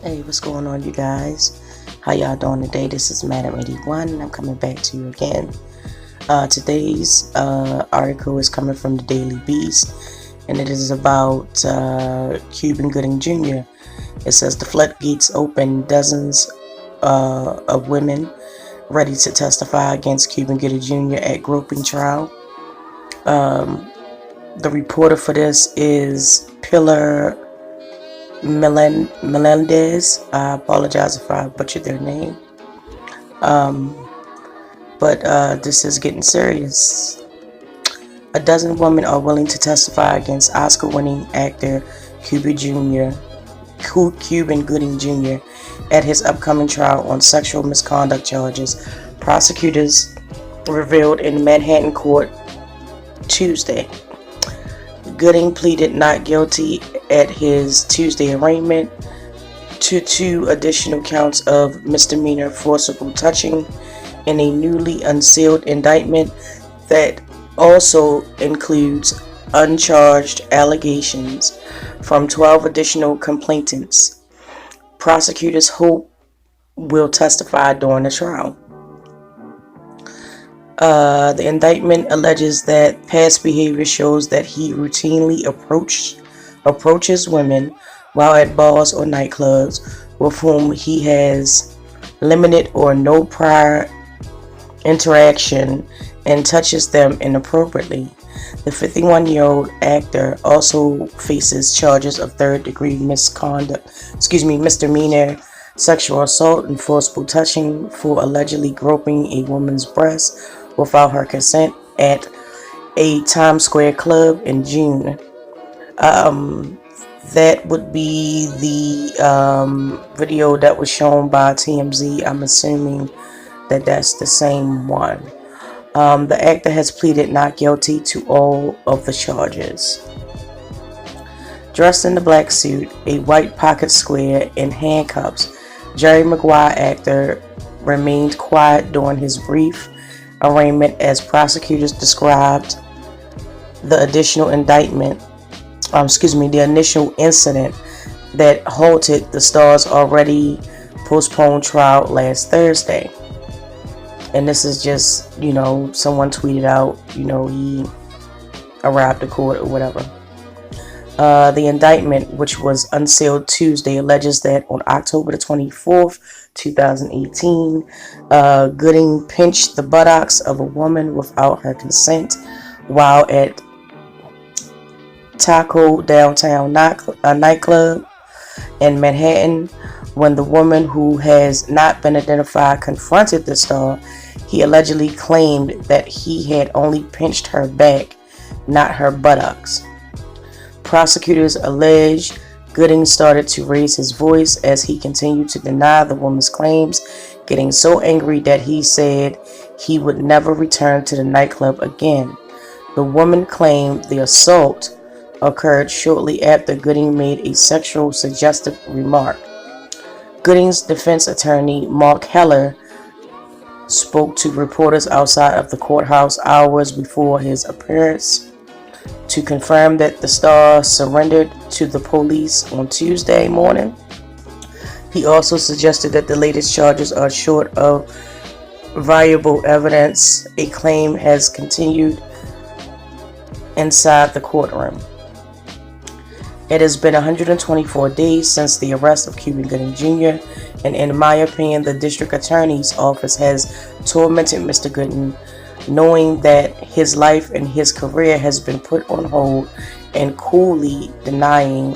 Hey, what's going on, you guys? How y'all doing today? This is Madam 81, and I'm coming back to you again. Today's article is coming from the Daily Beast, and it is about Cuban Gooding Jr. It says the floodgates open, dozens of women ready to testify against Cuban Gooding Jr. at Groping trial. The reporter for this is Pilar Melendez. I apologize if I butchered their name. But this is getting serious. A dozen women are willing to testify against Oscar-winning actor Cuban Gooding Jr. at his upcoming trial on sexual misconduct charges, prosecutors revealed in Manhattan court Tuesday. Gooding pleaded not guilty at his Tuesday arraignment to 2 additional counts of misdemeanor forcible touching in a newly unsealed indictment that also includes uncharged allegations from 12 additional complainants. Prosecutors hope will testify during the trial. The indictment alleges that past behavior shows that he routinely approaches women while at bars or nightclubs with whom he has limited or no prior interaction and touches them inappropriately. The 51-year-old actor also faces charges of third-degree misdemeanor sexual assault and forcible touching for allegedly groping a woman's breast without her consent at a Times Square club in June. That would be the video that was shown by TMZ. I'm assuming that that's the same one. The actor has pleaded not guilty to all of the charges. Dressed in the black suit, a white pocket square, and handcuffs, Jerry Maguire actor remained quiet during his brief arraignment as prosecutors described the initial incident that halted the star's already postponed trial last Thursday. And this is just, someone tweeted out, he arrived at court or whatever. The indictment, which was unsealed Tuesday, alleges that on October the 24th, 2018, Gooding pinched the buttocks of a woman without her consent while at Taco downtown nightclub in Manhattan. When the woman, who has not been identified, confronted the star, he allegedly claimed that he had only pinched her back, not her buttocks. Prosecutors allege Gooding started to raise his voice as he continued to deny the woman's claims, getting so angry that he said he would never return to the nightclub again. The woman claimed the assault occurred shortly after Gooding made a sexual suggestive remark. Gooding's defense attorney, Mark Heller, spoke to reporters outside of the courthouse hours before his appearance to confirm that the star surrendered to the police on Tuesday morning. He also suggested that the latest charges are short of viable evidence. A claim has continued inside the courtroom. It has been 124 days since the arrest of Cuban Gooding Jr., and in my opinion, the district attorney's office has tormented Mr. Gooding, knowing that his life and his career has been put on hold and coolly denying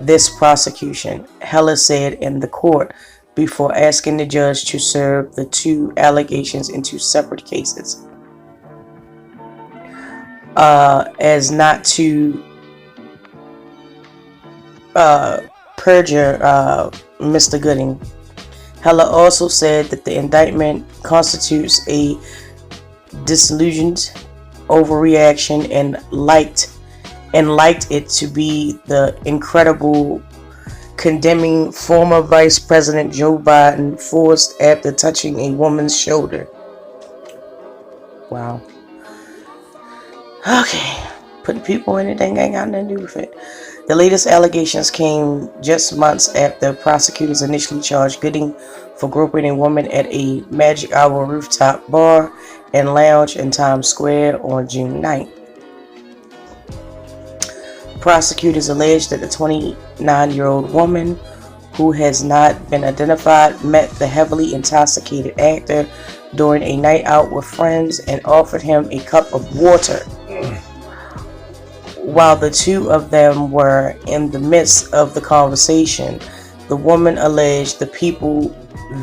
this prosecution, Heller said in the court before asking the judge to serve the 2 allegations into separate cases, as not to perjure Mr. Gooding. Heller also said that the indictment constitutes a disillusioned overreaction and liked it to be the incredible condemning former Vice President Joe Biden forced after touching a woman's shoulder. Wow. Okay. Putting people in it ain't got nothing to do with it. The latest allegations came just months after prosecutors initially charged Gooding for groping a woman at a Magic Hour rooftop bar and lounge in Times Square on June 9th. Prosecutors alleged that the 29-year-old woman, who has not been identified, met the heavily intoxicated actor during a night out with friends and offered him a cup of water. While the two of them were in the midst of the conversation, the woman alleged the people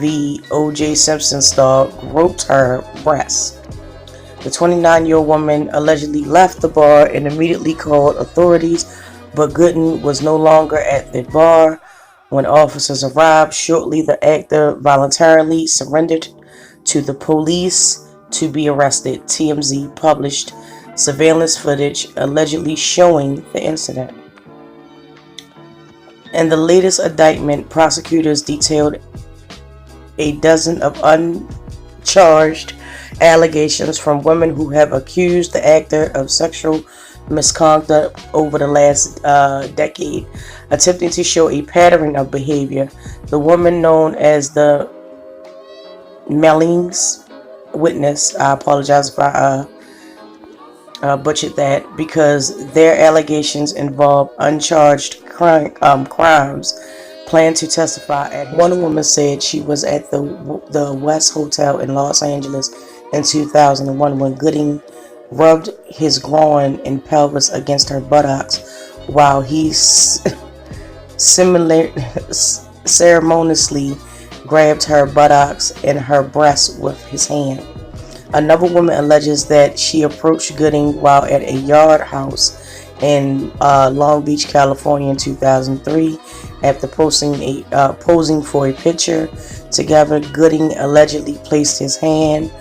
the O.J. Simpson star groped her breasts. The 29-year-old woman allegedly left the bar and immediately called authorities, but Gooden was no longer at the bar. When officers arrived shortly, the actor voluntarily surrendered to the police to be arrested. TMZ published surveillance footage allegedly showing the incident. In the latest indictment, prosecutors detailed a dozen of uncharged allegations from women who have accused the actor of sexual misconduct over the last decade, attempting to show a pattern of behavior. The woman known as the Melendez witness, I apologize if I butchered that, because their allegations involve uncharged crimes, plan to testify at. One woman said she was at the West Hotel in Los Angeles in 2001 when Gooding rubbed his groin and pelvis against her buttocks while he ceremoniously grabbed her buttocks and her breasts with his hand. Another woman alleges that she approached Gooding while at a yard house in Long Beach, California in 2003. After posing for a picture together, Gooding allegedly placed his hand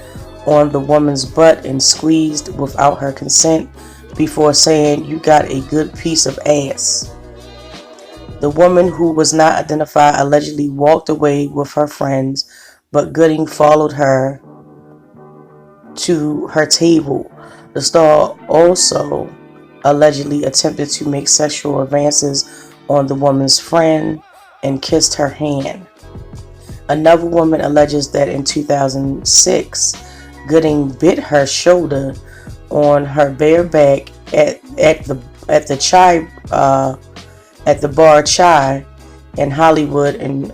on the woman's butt and squeezed without her consent before saying, "You got a good piece of ass." The woman, who was not identified, allegedly walked away with her friends, but Gooding followed her to her table. The star also allegedly attempted to make sexual advances on the woman's friend and kissed her hand. Another woman alleges that in 2006, Gooding bit her shoulder on her bare back at the bar Chai in Hollywood, and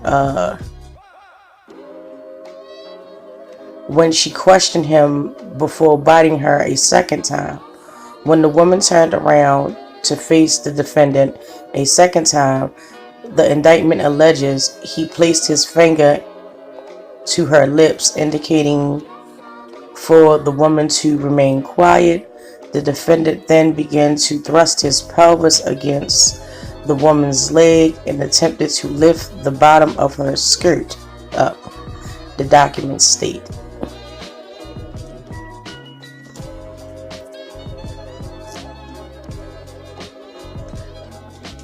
when she questioned him before biting her a second time. When the woman turned around to face the defendant a second time, the indictment alleges he placed his finger to her lips, indicating for the woman to remain quiet. The defendant then began to thrust his pelvis against the woman's leg and attempted to lift the bottom of her skirt up, the documents state.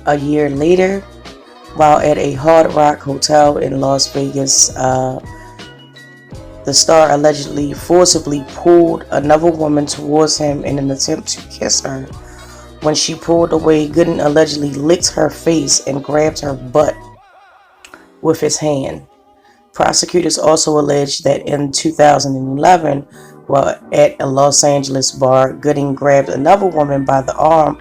A year later, while at a Hard Rock hotel in Las Vegas, the star allegedly forcibly pulled another woman towards him in an attempt to kiss her. When she pulled away, Gooden allegedly licked her face and grabbed her butt with his hand. Prosecutors also alleged that in 2011, while at a Los Angeles bar, Gooding grabbed another woman by the arm,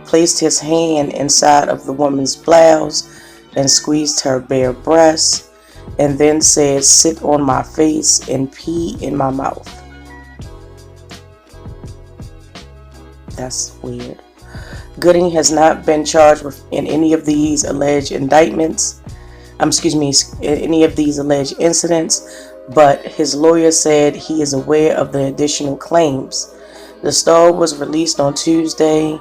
placed his hand inside of the woman's blouse, and squeezed her bare breasts, and then said, "Sit on my face and pee in my mouth." That's weird. Gooding has not been charged in any of these alleged indictments. Any of these alleged incidents, but his lawyer said he is aware of the additional claims. The star was released on Tuesday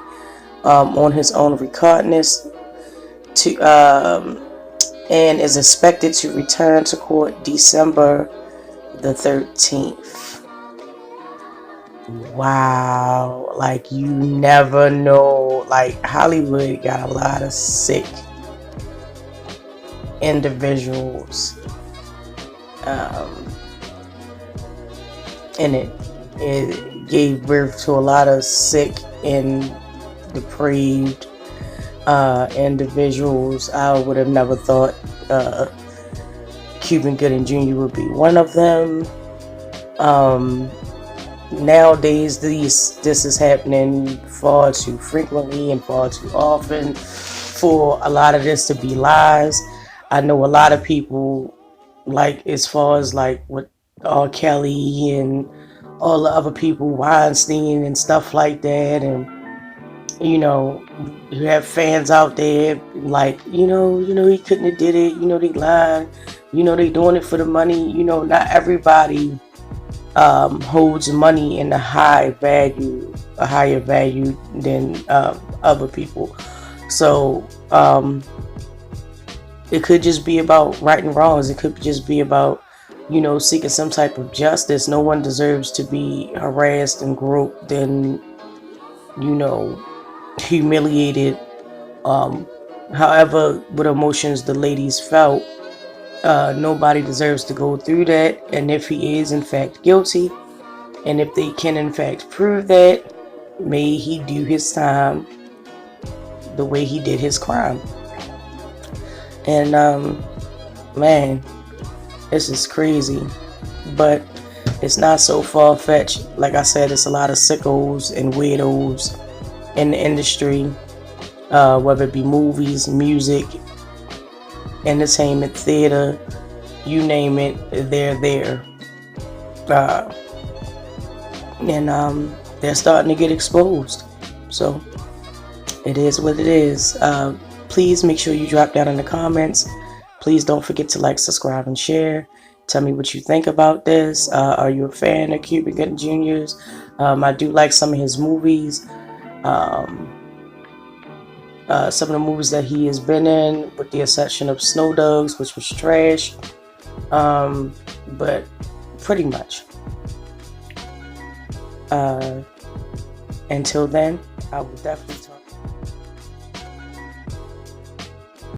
on his own recognizance and is expected to return to court December the 13th. Wow, like, you never know. Like, Hollywood got a lot of sick individuals and it gave birth to a lot of sick and depraved individuals. I would have never thought Cuban Gooding Jr. would be one of them. Nowadays, this is happening far too frequently and far too often for a lot of this to be lies. I know a lot of people, like as far as like with R. Kelly and all the other people, Weinstein and stuff like that, and you know, you have fans out there like, he couldn't have did it. They lying. They doing it for the money. Not everybody holds money in a higher value than other people. So it could just be about right and wrongs. It could just be about seeking some type of justice. No one deserves to be harassed and groped and humiliated. However, what emotions the ladies felt, nobody deserves to go through that. And if he is in fact guilty, and if they can in fact prove that, may he do his time the way he did his crime. And man, this is crazy, but it's not so far-fetched. Like I said, it's a lot of sickos and weirdos in the industry, whether it be movies, music, entertainment, theater, you name it, they're there. And they're starting to get exposed. So it is what it is. Please make sure you drop down in the comments. Please don't forget to like, subscribe, and share. Tell me what you think about this. Are you a fan of Cuba Gooding Jr.'s? I do like some of his movies. Some of the movies that he has been in, with the exception of Snow Dogs, which was trash. But pretty much. Until then, I will definitely talk.